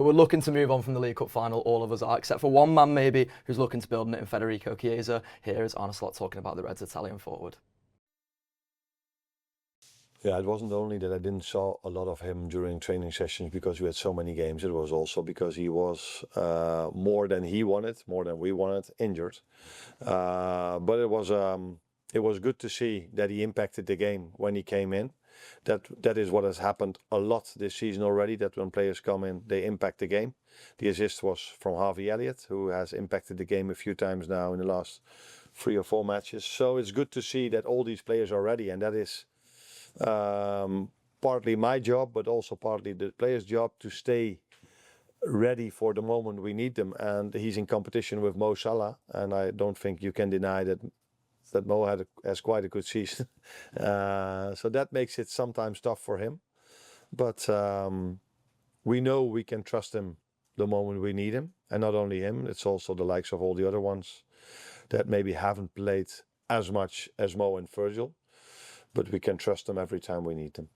But we're looking to move on from the League Cup final, all of us are, except for one man maybe who's looking to build on it in Fedrico Chiesa. Here is Arne talking about the Reds' Italian forward. Yeah, it wasn't only that I didn't saw a lot of him during training sessions because we had so many games. It was also because he was more than he wanted, more than we wanted, injured. But it was good to see that he impacted the game when he came in. That is what has happened a lot this season already, that when players come in, they impact the game. The assist was from Harvey Elliott, who has impacted the game a few times now in the last 3 or 4 matches. So it's good to see that all these players are ready, and that is partly my job, but also partly the players' job to stay ready for the moment we need them. And he's in competition with Mo Salah, and I don't think you can deny that Mo has quite a good season. So that makes it sometimes tough for him. But we know we can trust him the moment we need him. And not only him, it's also the likes of all the other ones that maybe haven't played as much as Mo and Virgil. But we can trust them every time we need them.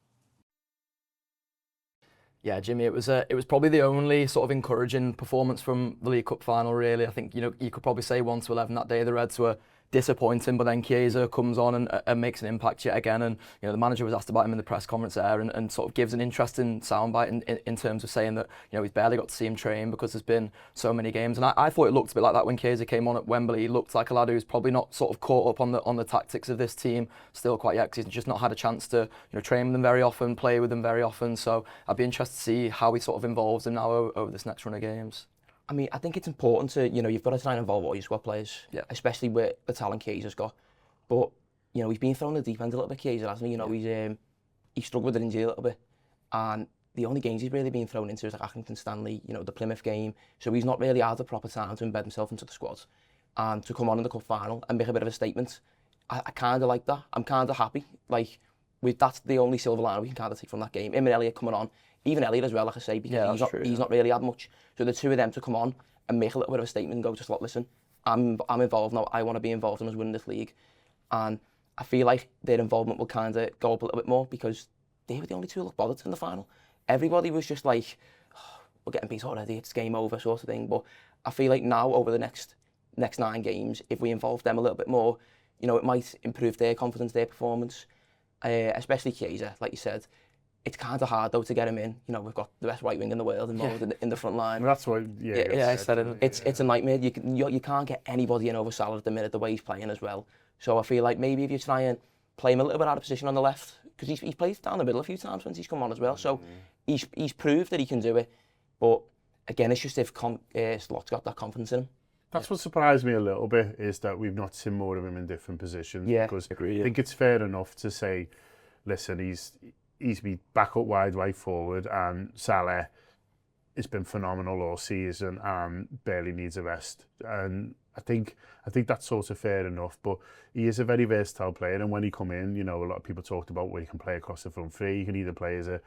Yeah, Jimmy, it was probably the only sort of encouraging performance from the League Cup final, really. I think, you could probably say 1-11 that day. The Reds were disappointing, but then Chiesa comes on and makes an impact yet again. And the manager was asked about him in the press conference there, and sort of gives an interesting soundbite in terms of saying that he's barely got to see him train because there's been so many games. And I thought it looked a bit like that when Chiesa came on at Wembley. He looked like a lad who's probably not sort of caught up on the tactics of this team still quite yet, because he's just not had a chance to train with them very often, play with them very often. So I'd be interested to see how he sort of involves them now over this next run of games. I mean, I think it's important to, you've got to try and involve all your squad players, especially with the talent Chiesa's got. But, he's been thrown in the deep end a little bit, Chiesa, hasn't he? He's struggled with an injury a little bit. And the only games he's really been thrown into is like Accrington Stanley, the Plymouth game. So he's not really had the proper time to embed himself into the squad. And to come on in the cup final and make a bit of a statement, I kind of like that. I'm kind of happy. That's the only silver lining we can kind of take from that game. Him and Elliott coming on. Even Elliott as well, like I say, because he's not really had much. So the two of them to come on and make a little bit of a statement and go, just listen, I'm involved now. I want to be involved in us winning this league. And I feel like their involvement will kind of go up a little bit more because they were the only two who looked bothered in the final. Everybody was just like, we're getting beat already, it's game over sort of thing. But I feel like now over the next 9 games, if we involve them a little bit more, it might improve their confidence, their performance, especially Chiesa, like you said. It's kind of hard though to get him in. We've got the best right wing in the world involved in the front line. That's what. I said it. It's a nightmare. You can't get anybody in over Salah at the minute the way he's playing as well. So I feel like maybe if you try and play him a little bit out of position on the left, because he's played down the middle a few times when he's come on as well. So he's proved that he can do it. But again, it's just if Slot's got that confidence in him. That's what surprised me a little bit, is that we've not seen more of him in different positions. Yeah, because I agree, I think it's fair enough to say, listen, he's been back up wide, right forward, and Salah has been phenomenal all season and barely needs a rest. And I think that's sort of fair enough, but he is a very versatile player, and when he come in, a lot of people talked about where he can play across the front three. He can either play as a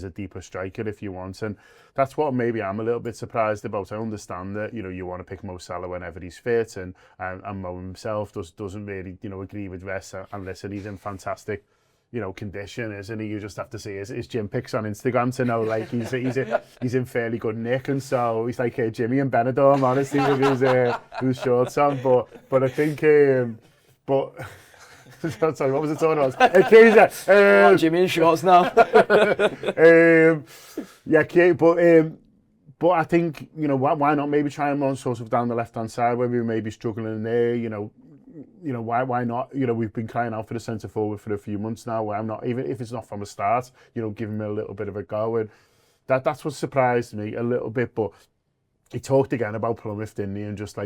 deeper striker if you want, and that's what maybe I'm a little bit surprised about. I understand that you want to pick Mo Salah whenever he's fit, and Mo himself doesn't really agree with rest. And listen, he's in fantastic condition, isn't he? You just have to see his gym pics on Instagram to know he's in fairly good nick, and so he's like Jimmy and Benidorm, honestly, with his shorts on. But I think sorry, what was the tone of it? Jimmy in shorts now. But I think why not maybe try him on sort of down the left hand side where we may be struggling there. Why not? We've been crying out for the centre forward for a few months now. Why not? Even if it's not from the start, give him a little bit of a go. And that's what surprised me a little bit. But he talked again about Plymouth, didn't he? And just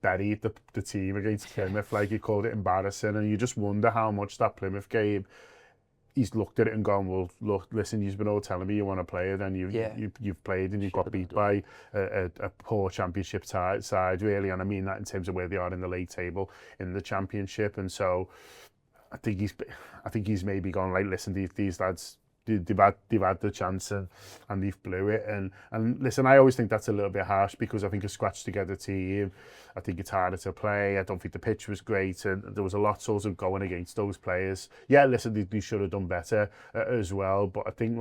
buried the team against Plymouth, he called it embarrassing. And you just wonder how much that Plymouth game, he's looked at it and gone, well, look, listen, you've been all telling me you want to play it, and you've played and you've got beat by a poor championship side, really. And I mean that in terms of where they are in the league table in the championship. And so I think he's maybe gone, listen, these lads, they've had the chance and they've blew it. And listen, I always think that's a little bit harsh, because I think a scratched together team, I think it's harder to play. I don't think the pitch was great, and there was a lot sort of going against those players. Yeah, listen, they should have done better as well. But I think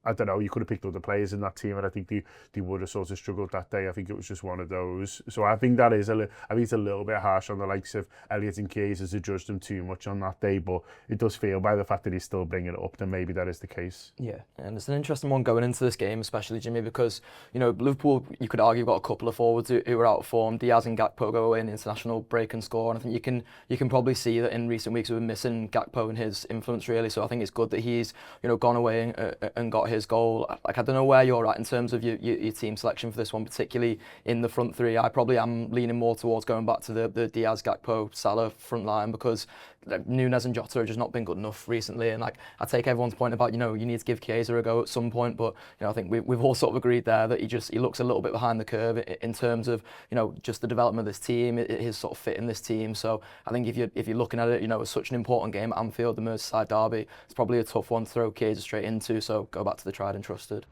I don't know, you could have picked other players in that team, and I think they would have sort of struggled that day. I think it was just one of those. So I think that is I think it's a little bit harsh on the likes of Elliott and Chiesa to judge them too much on that day, but it does feel by the fact that he's still bringing it up, then maybe that is the case. Yeah, and it's an interesting one going into this game, especially, Jimmy, because, you know, Liverpool, you could argue, got a couple of forwards who are out of form. Diaz and Gakpo go away in the international break and score, and I think you can probably see that in recent weeks we've been missing Gakpo and his influence, really. So I think it's good that he's, you know, gone away and got his goal. Like, I don't know where you're at in terms of your team selection for this one, particularly in the front three. I probably am leaning more towards going back to the Diaz, Gakpo, Salah front line, because Nunes and Jota have just not been good enough recently. And like, I take everyone's point about, you know, you need to give Chiesa a go at some point, but, you know, I think we've all sort of agreed there that he looks a little bit behind the curve in terms of, you know, just the development of this team, his sort of fit in this team. So I think if you're looking at it, you know, as such an important game at Anfield, the Merseyside derby, it's probably a tough one to throw Chiesa straight into. So go back to the tried and trusted.